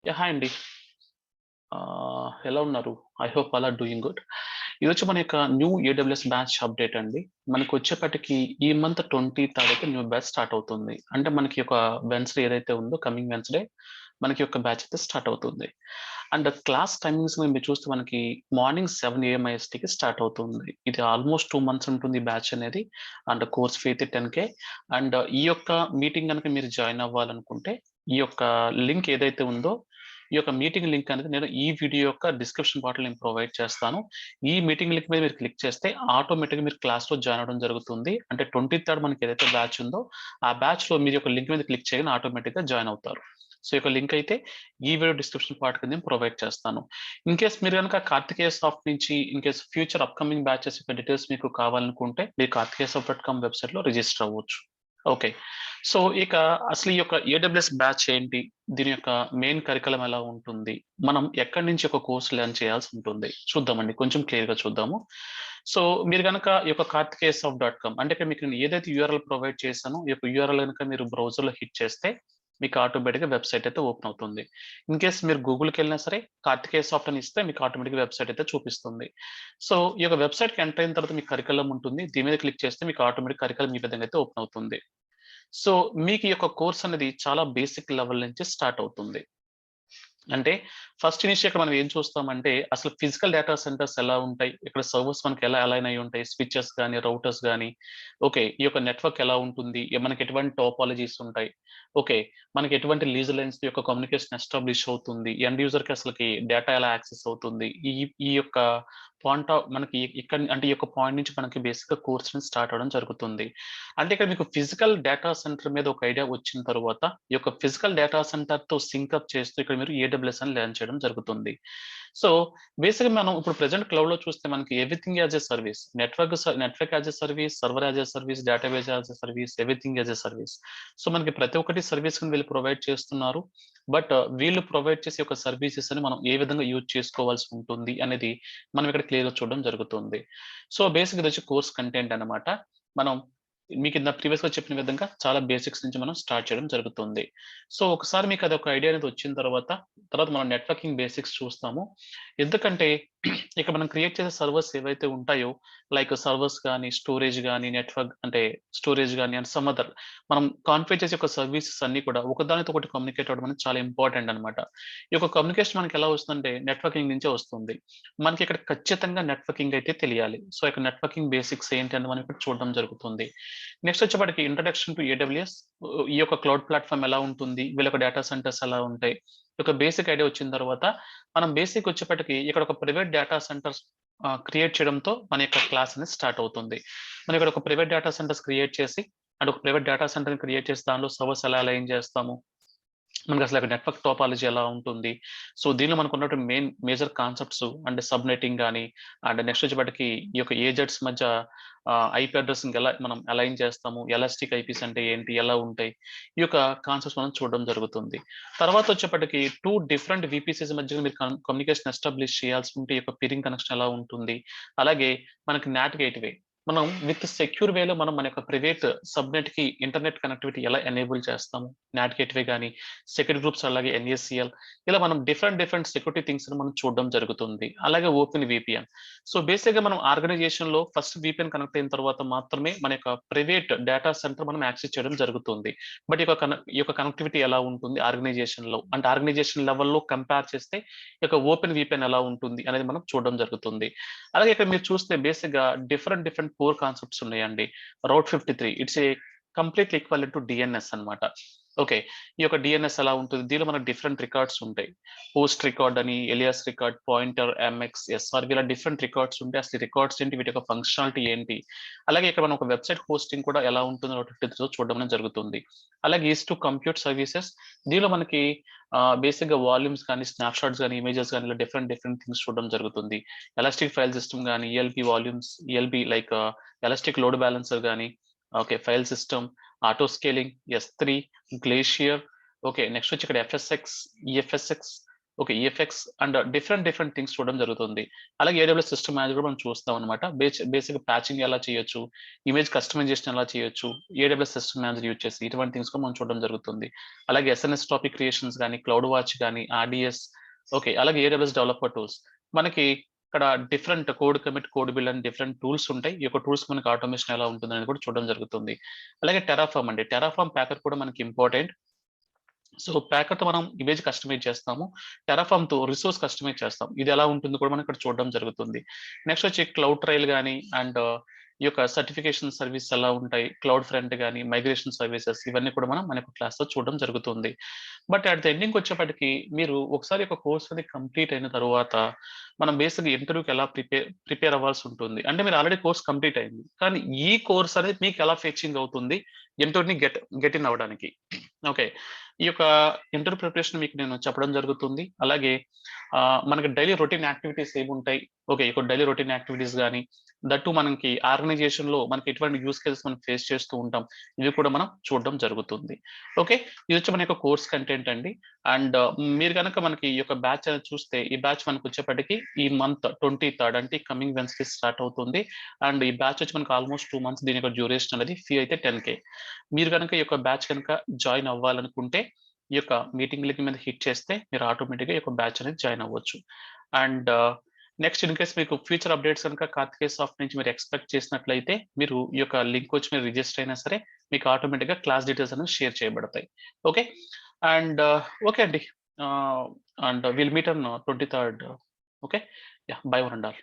Hi అండి. ఎలా ఉన్నారు? I hope all are doing good. ఇదొచ్చి మన యొక్క న్యూ ఏడబ్ల్యూఎస్ బ్యాచ్ అప్డేట్ అండి. మనకొచ్చేప్పటికి ఈ మంత్ 20 తారీఖు న్యూ బ్యాచ్ స్టార్ట్ అవుతుంది. అంటే మనకి ఒక వెన్స్‌డే ఏదైతే ఉందో కమింగ్ వెన్స్‌డే మనకి యొక్క బ్యాచ్ అయితే స్టార్ట్ అవుతుంది. అండ్ క్లాస్ టైమింగ్స్ మీరు చూస్తే మనకి మార్నింగ్ 7 ఏఎం ఐఎస్టీకి స్టార్ట్ అవుతుంది. ఇది ఆల్మోస్ట్ 2 మంత్స్ ఉంటుంది ఈ బ్యాచ్ అనేది. అండ్ కోర్స్ ఫీ అయితే 10,000. అండ్ ఈ యొక్క మీటింగ్ గనుక మీరు జాయిన్ అవ్వాలనుకుంటే ఈ యొక్క లింక్ ఏదైతే ఉందో ఈ యొక్క మీటింగ్ లింక్ అనేది నేను ఈ వీడియో యొక్క డిస్క్రిప్షన్ బాక్స్‌లో నేను ప్రొవైడ్ చేస్తాను. ఈ మీటింగ్ లింక్ మీద మీరు క్లిక్ చేస్తే ఆటోమేటిక్‌గా మీరు క్లాస్‌లో జాయిన్ అవ్వడం జరుగుతుంది. అంటే 23 మనకి ఏదైతే బ్యాచ్ ఉందో ఆ బ్యాచ్‌లో మీరు యొక్క లింక్ మీద క్లిక్ చేయగానే ఆటోమేటిక్‌గా జాయిన్ అవుతారు. సో, ఈ యొక్క లింక్ అయితే ఈ వీడియో డిస్క్రిప్షన్ పార్ట్ కింద నేను ప్రొవైడ్ చేస్తాను. ఇన్‌కేస్ మీరు గనుక కార్తికేయ సాఫ్ట్ నుంచి ఇన్‌కేస్ ఫ్యూచర్ అప్‌కమింగ్ బ్యాచెస్ యొక్క డీటెయిల్స్ మీకు కావాలనుకుంటే మీరు kartikeyasoft.com వెబ్‌సైట్‌లో రిజిస్టర్ అవ్వచ్చు. ఓకే. సో, ఇక అసలు ఈ యొక్క ఏడబ్ల్యూఎస్ బ్యాచ్ ఏంటి? దీని యొక్క మెయిన్ కరికులం ఎలా ఉంటుంది? మనం ఎక్కడి నుంచి ఒక కోర్స్ లెర్న్ చేయాల్సి ఉంటుంది? చూద్దామండి. కొంచెం క్లియర్‌గా చూద్దాము. సో, మీరు గనక ఈ యొక్క kartikeyasoft.com అంటే ఇక్కడ మీకు నేను ఏదైతే యూఆర్ఎల్ ప్రొవైడ్ చేశానో, ఈ యొక్క యూఆర్ఎల్ గనక మీరు బ్రౌజర్‌లో హిట్ చేస్తే మీకు ఆటోమేటిక్‌గా వెబ్‌సైట్ అయితే ఓపెన్ అవుతుంది. ఇన్‌కేస్ మీరు గూగుల్‌కెళ్ళినా సరే కార్తికేయ సాఫ్ట్ అని ఇస్తే మీకు ఆటోమేటిక్‌గా వెబ్‌సైట్ అయితే చూపిస్తుంది. సో, ఈ యొక్క వెబ్‌సైట్‌కి ఎంటర్ అయిన తర్వాత మీకు కరికులం ఉంటుంది. దీని మీద క్లిక్ చేస్తే మీకు ఆటోమేటిక్ కరికులం ఈ విధంగా అయితే ఓపెన్ అవుతుంది. సో, మీకు ఈ యొక్క కోర్స్ అనేది చాలా బేసిక్ లెవెల్ నుంచి స్టార్ట్ అవుతుంది. అంటే ఫస్ట్ ఇనిషియల్ మనం ఏం చూస్తామంటే అసలు ఫిజికల్ డేటా సెంటర్స్ ఎలా ఉంటాయి? ఇక్కడ సర్వర్స్ మనకి ఎలా అలైన్ అయ్యి ఉంటాయి? స్విచెస్ గాని, రౌటర్స్ గాని, ఓకే. ఈ యొక్క నెట్వర్క్ ఎలా ఉంటుంది? మనకి ఎటువంటి టోపాలజీస్ ఉంటాయి? ఓకే. మనకి ఎటువంటి లీజర్ లైన్స్ యొక్క కమ్యూనికేషన్ ఎస్టాబ్లిష్ అవుతుంది? ఎండ్ యూజర్‌కి అసలకి డేటా ఎలా యాక్సెస్ అవుతుంది? ఈ ఈ యొక్క మనకి ఇక్కడ అంటే ఈ యొక్క పాయింట్ నుంచి మనకి బేసిక్‌గా కోర్స్ అనేది స్టార్ట్ అవ్వడం జరుగుతుంది. అంటే ఇక్కడ మీకు ఫిజికల్ డేటా సెంటర్ మీద ఒక ఐడియా వచ్చిన తరువాత, ఈ యొక్క ఫిజికల్ డేటా సెంటర్‌తో సింక్ అప్ చేస్తూ ఇక్కడ మీరు ఏడబ్ల్యూఎస్ అని లెర్న్ చేయడం జరుగుతుంది. సో, బేసిక్‌గా మనం ఇప్పుడు ప్రెజెంట్ క్లౌడ్‌లో చూస్తే మనకి everything as a service. Network as a service, server as a service, database as a service, everything as a service. So, మనకి ప్రతి ఒక్కటి సర్వీస్ కింద వీళ్ళు ప్రొవైడ్ చేస్తున్నారు. బట్ వీళ్ళు ప్రొవైడ్ చేసే యొక్క సర్వీసెస్‌ని మనం ఏ విధంగా యూజ్ చేసుకోవాల్సి ఉంటుంది అనేది మనం ఇక్కడ క్లియర్‌గా చూడడం జరుగుతుంది. సో, బేసిక్‌గా ఇదొచ్చి కోర్స్ కంటెంట్ అన్నమాట. మనం మీకింద ప్రీవియస్‌గా చెప్పిన విధంగా చాలా బేసిక్స్ నుంచి మనం స్టార్ట్ చేయడం జరుగుతుంది. సో, ఒకసారి మీకు అదొక ఐడియా అనేది వచ్చిన తర్వాత మనం నెట్వర్కింగ్ బేసిక్స్ చూస్తాము. ఎందుకంటే ఇక్కడ మనం క్రియేట్ చేసే సర్వర్స్ ఏవైతే ఉంటాయో లైక్ సర్వర్స్ గాని, స్టోరేజ్ గాని, నెట్వర్క్ అంటే స్టోరేజ్ గాని అండ్ సమ్ అదర్ మనం కాన్ఫిగర్ చేసే యొక్క సర్వీసెస్ అన్నీ కూడా ఒకదానితో ఒకటి కమ్యూనికేట్ అవ్వడం అనేది చాలా ఇంపార్టెంట్ అన్నమాట. ఈ యొక్క కమ్యూనికేషన్ మనకెలా వస్తుందంటే నెట్వర్కింగ్ నుంచే వస్తుంది. మనకి ఇక్కడ ఖచ్చితంగా నెట్వర్కింగ్ అయితే తెలియాలి. సో, ఇక నెట్వర్కింగ్ బేసిక్స్ ఏంటి అని మనం ఇక్కడ చూడడం జరుగుతుంది. నెక్స్ట్ వచ్చేప్పటికి ఇంట్రడక్షన్ టు ఏడబ్ల్యూఎస్. ఈ యొక్క క్లౌడ్ ప్లాట్‌ఫార్మ్ ఎలా ఉంటుంది? వీళ్ళ యొక్క డేటా సెంటర్స్ ఎలా ఉంటాయి? ఈ యొక్క బేసిక్ ఐడియా వచ్చిన తర్వాత, మనం బేసిక్ వచ్చేప్పటికి ఇక్కడ ఒక ప్రైవేట్ డేటా సెంటర్స్ క్రియేట్ చేయడంతో మన యొక్క క్లాస్ అనేది స్టార్ట్ అవుతుంది. మనం ఇక్కడ ఒక ప్రైవేట్ డేటా సెంటర్స్ క్రియేట్ చేసి, అంటే ఒక ప్రైవేట్ డేటా సెంటర్‌ని క్రియేట్ చేసి దానిలో సర్వర్స్ ఎలా అలైన్ చేస్తాము? మనకసలు నెట్వర్క్ టోపాలజీ ఎలా ఉంటుంది? సో, దీనిలో మనకున్నటువంటి మేజర్ కాన్సెప్ట్స్ అంటే సబ్‌నెట్టింగ్ గాని, అండ్ నెక్స్ట్ వచ్చేప్పటికి ఈ యొక్క ఏజెట్స్ మధ్య ఐపీ అడ్రెస్సింగ్ ఎలా మనం అలైన్ చేస్తాము? ఎలాస్టిక్ ఐపీస్ అంటే ఏంటి? ఎలా ఉంటాయి? ఈ యొక్క కాన్సెప్ట్స్ మనం చూడడం జరుగుతుంది. తర్వాత వచ్చేప్పటికి 2 డిఫరెంట్ వీపీసీస్ మధ్య మీరు కమ్యూనికేషన్ ఎస్టాబ్లిష్ చేయాల్సి ఉంటే ఈ యొక్క పీరింగ్ కనెక్షన్ ఎలా ఉంటుంది? అలాగే మనకి నాట్ గేట్‌వే మనం విత్ సెక్యూర్ వేలో మనం మన యొక్క ప్రైవేట్ సబ్‌నెట్‌కి ఇంటర్నెట్ కనెక్టివిటీ ఎలా ఎనేబుల్ చేస్తాము? నాట్ గేట్‌వే గాని, సెక్యూరిటీ గ్రూప్స్ అలాగే ఎన్ఏసీఎల్ ఇలా మనం డిఫరెంట్ సెక్యూరిటీ థింగ్స్‌ని మనం చూడడం జరుగుతుంది. అలాగే ఓపెన్ వీపీఎన్. సో, బేసిక్‌గా మనం ఆర్గనైజేషన్‌లో ఫస్ట్ వీపీఎన్ కనెక్ట్ అయిన తర్వాత మాత్రమే మన యొక్క ప్రైవేట్ డేటా సెంటర్ మనం యాక్సెస్ చేయడం జరుగుతుంది. బట్ ఈ యొక్క కనెక్టివిటీ ఎలా ఉంటుంది ఆర్గనైజేషన్‌లో? అంటే ఆర్గనైజేషన్ లెవెల్‌లో కంపేర్ చేస్తే ఈ యొక్క ఓపెన్ వీపీఎన్ ఎలా ఉంటుంది అనేది మనం చూడడం జరుగుతుంది. అలాగే ఇక్కడ మీరు చూస్తే బేసిక్‌గా డిఫరెంట్ కోర్ కాన్సెప్ట్స్ ఉన్నాయండి. Route 53 it's a completely equivalent to DNS అన్నమాట. ఓకే. ఈ యొక్క డీఎన్ఎస్ ఎలా ఉంటుంది? దీనిలో మనకు డిఫరెంట్ రికార్డ్స్ ఉంటాయి. పోస్ట్ రికార్డ్ అని, alias record, pointer, MX, SRV ఇలా డిఫరెంట్ రికార్డ్స్ ఉంటాయి. అసలు ఈ రికార్డ్స్ ఏంటి? వీటి యొక్క ఫంక్షనాలిటీ ఏంటి? అలాగే ఇక్కడ మనం ఒక వెబ్‌సైట్ హోస్టింగ్ కూడా ఎలా ఉంటుందో రౌట్ 53లో చూడడం అనేది జరుగుతుంది. అలాగే ఈస్ టు కంప్యూట్ సర్వీసెస్ దీనిలో మనకి బేసిక్‌గా వాల్యూమ్స్ కానీ, స్నాప్‌షాట్స్ గాని, ఇమేజెస్ గాని ఇలా డిఫరెంట్ థింగ్స్ చూడడం జరుగుతుంది. ఎలాస్టిక్ ఫైల్ సిస్టమ్ గాని, ఈఎల్‌పి volumes, ELB like elastic load balancer గాని, okay. File system, auto scaling, ఎస్3, గ్లేషియర్, ఓకే. నెక్స్ట్ వచ్చి ఇక్కడ FSX, EFSX, okay. EFX and different things చూడడం జరుగుతుంది. అలాగే ఏడబ్ల్యూఎస్ సిస్టమ్ మేనేజర్ కూడా మనం చూస్తాం అనమాట. బేసిక్ ప్యాచింగ్ ఎలా చేయొచ్చు, ఇమేజ్ కస్టమైజేషన్ ఎలా చేయొచ్చు, ఏడబ్ల్యూఎస్ సిస్టమ్ మేనేజర్ యూజ్ చేసి ఇటువంటి థింగ్స్ కూడా మనం చూడడం జరుగుతుంది. అలాగే ఎస్ఎన్ఎస్ టాపిక్ క్రియేషన్స్ గానీ, క్లౌడ్ వాచ్ గానీ, ఆర్డిఎస్, ఓకే. అలాగే ఏడబ్ల్యూఎస్ డెవలపర్ టూల్స్. మనకి ఇక్కడ different code commit, code build అని డిఫరెంట్ టూల్స్ ఉంటాయి. ఈ యొక్క టూల్స్ మనకి ఆటోమేషన్ ఎలా ఉంటుందనేది కూడా చూడడం జరుగుతుంది. అలాగే టెరాఫార్మ్ అండి. టెరాఫార్మ్ ప్యాకర్ కూడా మనకి ఇంపార్టెంట్. సో ప్యాకర్‌తో మనం ఇమేజ్ కస్టమైజ్ చేస్తాము. టెరాఫార్మ్‌తో రిసోర్స్ కస్టమైజ్ చేస్తాం. ఇది ఎలా ఉంటుందో కూడా మనం ఇక్కడ చూడడం జరుగుతుంది. నెక్స్ట్ వచ్చి క్లౌడ్ ట్రైల్ గాని అండ్ ఈ యొక్క సర్టిఫికేషన్ సర్వీస్ ఎలా ఉంటాయి, క్లౌడ్ ఫ్రంట్ గాని, మైగ్రేషన్ సర్వీసెస్ ఇవన్నీ కూడా మన యొక్క క్లాస్‌లో చూడడం జరుగుతుంది. బట్ అట్ ద ఎండింగ్ వచ్చేప్పటికి మీరు ఒకసారి ఒక కోర్స్ అనేది కంప్లీట్ అయిన తరువాత మనం బేసిక్‌గా ఇంటర్వ్యూకి ఎలా ప్రిపేర్ అవ్వాల్సి ఉంటుంది. అంటే మీరు ఆల్రెడీ కోర్స్ కంప్లీట్ అయింది. కానీ ఈ కోర్స్ అనేది మీకు ఎలా ఫెచింగ్ అవుతుంది ఇంటర్వ్యూని గెట్ ఇన్ అవ్వడానికి. ఓకే. ఈ యొక్క ఇంటర్వ్యూ ప్రిపరేషన్ మీకు నేను చెప్పడం జరుగుతుంది. అలాగే మనకి డైలీ రొటీన్ యాక్టివిటీస్ ఏముంటాయి, ఓకే. ఈ డైలీ రొటీన్ యాక్టివిటీస్ గాని, దట్టు మనకి ఆర్గనైజేషన్‌లో మనకి ఎటువంటి యూజ్ కేసెస్ మనం ఫేస్ చేస్తూ ఉంటాం. ఇవి కూడా మనం చూడడం జరుగుతుంది. ఓకే. ఇది వచ్చి మన యొక్క కోర్స్ కంటెంట్ అండి. అండ్ మీరు గనక మనకి ఈ యొక్క బ్యాచ్ అనేది చూస్తే, ఈ బ్యాచ్ మనకు వచ్చేప్పటికి ఈ మంత్ 23rd అంటే కమింగ్ వెన్స్‌డే స్టార్ట్ అవుతుంది. అండ్ ఈ బ్యాచ్ వచ్చి మనకు ఆల్‌మోస్ట్ 2 మంత్స్ దీని యొక్క డ్యూరేషన్ అనేది ఫీ అయితే 10,000. మీరు గనక ఈ యొక్క బ్యాచ్ కనుక జాయిన్ అవ్వాలనుకుంటే ఈ యొక్క మీటింగ్ లింక్ మీద హిట్ చేస్తే మీరు ఆటోమేటిక్‌గా ఈ యొక్క బ్యాచ్ అనేది జాయిన్ అవ్వచ్చు. అండ్ నెక్స్ట్ ఇన్ కేస్ మీకు ఫ్యూచర్ అప్డేట్స్ కనుక కార్తికేయ సాఫ్ట్ నుంచి మీరు ఎక్స్‌పెక్ట్ చేసినట్లయితే మీరు ఈ యొక్క లింక్ వచ్చి మీరు రిజిస్టర్ అయినా సరే మీకు ఆటోమేటిక్‌గా క్లాస్ డీటెయిల్స్ అనేవి షేర్ చేయబడతాయి. ఓకే. అండ్ ఓకే అండి. And will meet on 23rd. Okay. Yeah! By one and all.